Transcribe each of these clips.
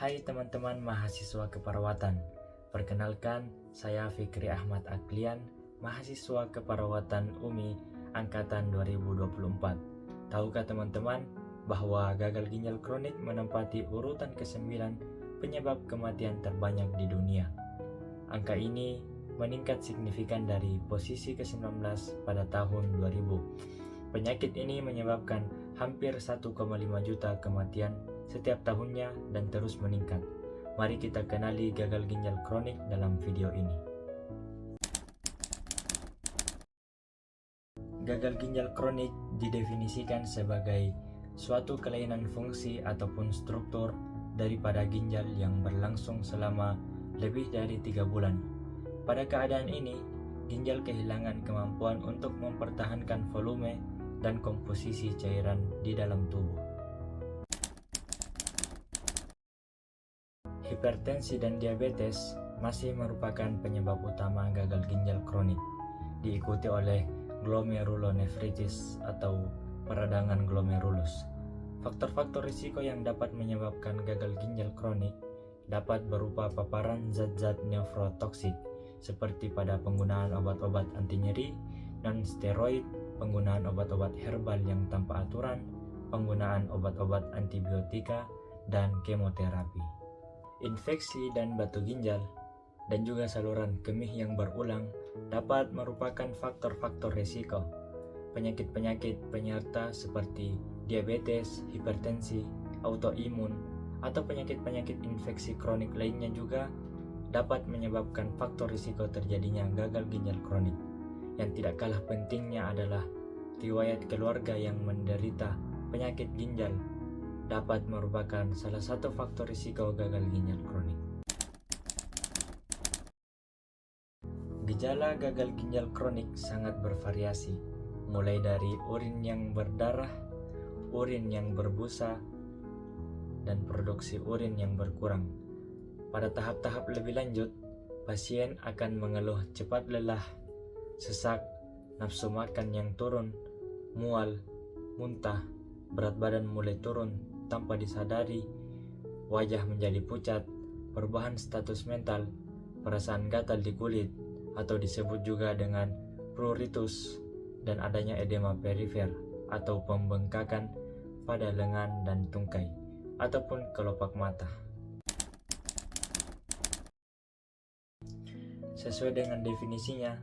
Hai teman-teman mahasiswa keperawatan, perkenalkan saya Fikri Ahmad Aklian, mahasiswa keperawatan UMI Angkatan 2024. Tahukah teman-teman bahwa gagal ginjal kronik menempati urutan ke-9 penyebab kematian terbanyak di dunia. Angka ini meningkat signifikan dari posisi ke-19 pada tahun 2000. Penyakit ini menyebabkan hampir 1,5 juta kematian setiap tahunnya dan terus meningkat. Mari kita kenali gagal ginjal kronik dalam video ini. Gagal ginjal kronik didefinisikan sebagai suatu kelainan fungsi ataupun struktur daripada ginjal yang berlangsung selama lebih dari 3 bulan. Pada keadaan ini, ginjal kehilangan kemampuan untuk mempertahankan volume dan komposisi cairan di dalam tubuh. Hipertensi dan diabetes masih merupakan penyebab utama gagal ginjal kronik, diikuti oleh glomerulonefritis atau peradangan glomerulus. Faktor-faktor risiko yang dapat menyebabkan gagal ginjal kronik dapat berupa paparan zat-zat nefrotoksik seperti pada penggunaan obat-obat anti nyeri, non-steroid, penggunaan obat-obat herbal yang tanpa aturan, penggunaan obat-obat antibiotika, dan kemoterapi. Infeksi dan batu ginjal dan juga saluran kemih yang berulang dapat merupakan faktor-faktor risiko. Penyakit-penyakit penyerta seperti diabetes, hipertensi, autoimun, atau penyakit-penyakit infeksi kronik lainnya juga dapat menyebabkan faktor risiko terjadinya gagal ginjal kronik. Yang tidak kalah pentingnya adalah riwayat keluarga yang menderita penyakit ginjal dapat merupakan salah satu faktor risiko gagal ginjal kronik. Gejala gagal ginjal kronik sangat bervariasi, mulai dari urin yang berdarah, urin yang berbusa, dan produksi urin yang berkurang. Pada tahap-tahap lebih lanjut, pasien akan mengeluh cepat lelah, sesak, nafsu makan yang turun, mual, muntah, berat badan mulai turun tanpa disadari, wajah menjadi pucat, perubahan status mental, perasaan gatal di kulit, atau disebut juga dengan pruritus, dan adanya edema perifer atau pembengkakan pada lengan dan tungkai, ataupun kelopak mata. Sesuai dengan definisinya,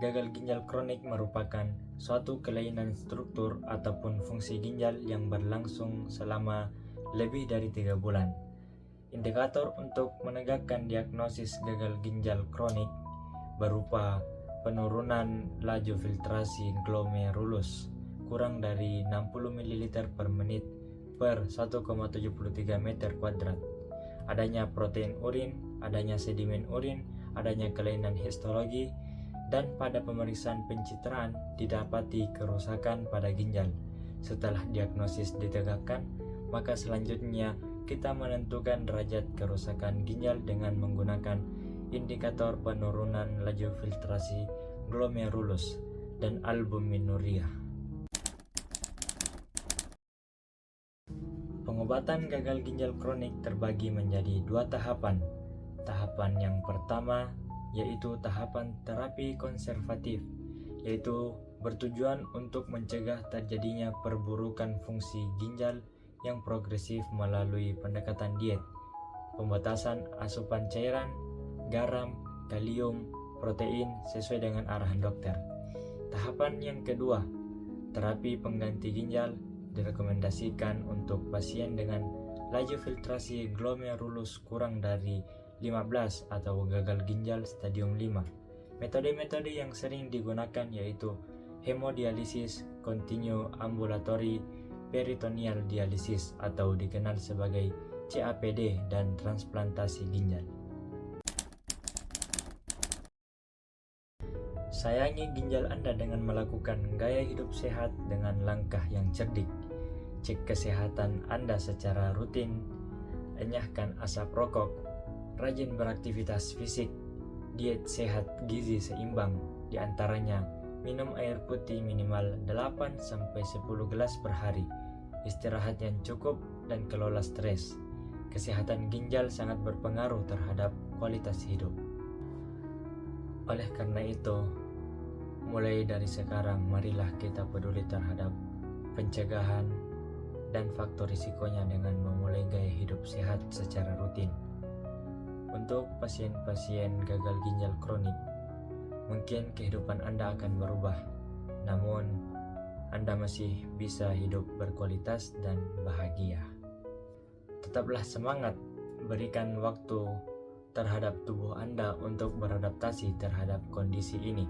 gagal ginjal kronik merupakan suatu kelainan struktur ataupun fungsi ginjal yang berlangsung selama lebih dari 3 bulan. Indikator untuk menegakkan diagnosis gagal ginjal kronik berupa penurunan laju filtrasi glomerulus kurang dari 60 ml per menit per 1,73 meter kuadrat, adanya protein urin, adanya sedimen urin, adanya kelainan histologi, dan pada pemeriksaan pencitraan didapati kerusakan pada ginjal. Setelah diagnosis ditegakkan, maka selanjutnya kita menentukan derajat kerusakan ginjal dengan menggunakan indikator penurunan laju filtrasi glomerulus dan albuminuria. Pengobatan gagal ginjal kronik terbagi menjadi 2 tahapan. Tahapan yang pertama yaitu tahapan terapi konservatif, yaitu bertujuan untuk mencegah terjadinya perburukan fungsi ginjal yang progresif melalui pendekatan diet, pembatasan asupan cairan, garam, kalium, protein sesuai dengan arahan dokter. Tahapan yang kedua, terapi pengganti ginjal direkomendasikan untuk pasien dengan laju filtrasi glomerulus kurang dari 15 atau gagal ginjal stadium 5. Metode-metode yang sering digunakan yaitu hemodialisis, continue ambulatory peritoneal dialisis atau dikenal sebagai CAPD, dan transplantasi ginjal. Sayangi ginjal Anda dengan melakukan gaya hidup sehat dengan langkah yang cerdik. Cek kesehatan Anda secara rutin, enyahkan asap rokok, rajin beraktivitas fisik, diet sehat gizi seimbang, diantaranya minum air putih minimal 8-10 gelas per hari, istirahat yang cukup, dan kelola stres. Kesehatan ginjal sangat berpengaruh terhadap kualitas hidup. Oleh karena itu, mulai dari sekarang marilah kita peduli terhadap pencegahan dan faktor risikonya dengan memulai gaya hidup sehat secara rutin. Untuk pasien-pasien gagal ginjal kronik, mungkin kehidupan Anda akan berubah, namun Anda masih bisa hidup berkualitas dan bahagia. Tetaplah semangat, berikan waktu terhadap tubuh Anda untuk beradaptasi terhadap kondisi ini.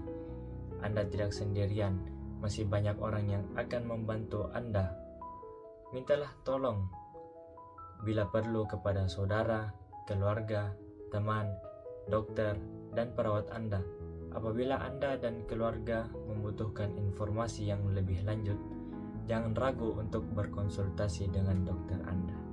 Anda tidak sendirian, masih banyak orang yang akan membantu Anda. Mintalah tolong bila perlu kepada saudara, keluarga, teman, dokter, dan perawat Anda. Apabila Anda dan keluarga membutuhkan informasi yang lebih lanjut, jangan ragu untuk berkonsultasi dengan dokter Anda.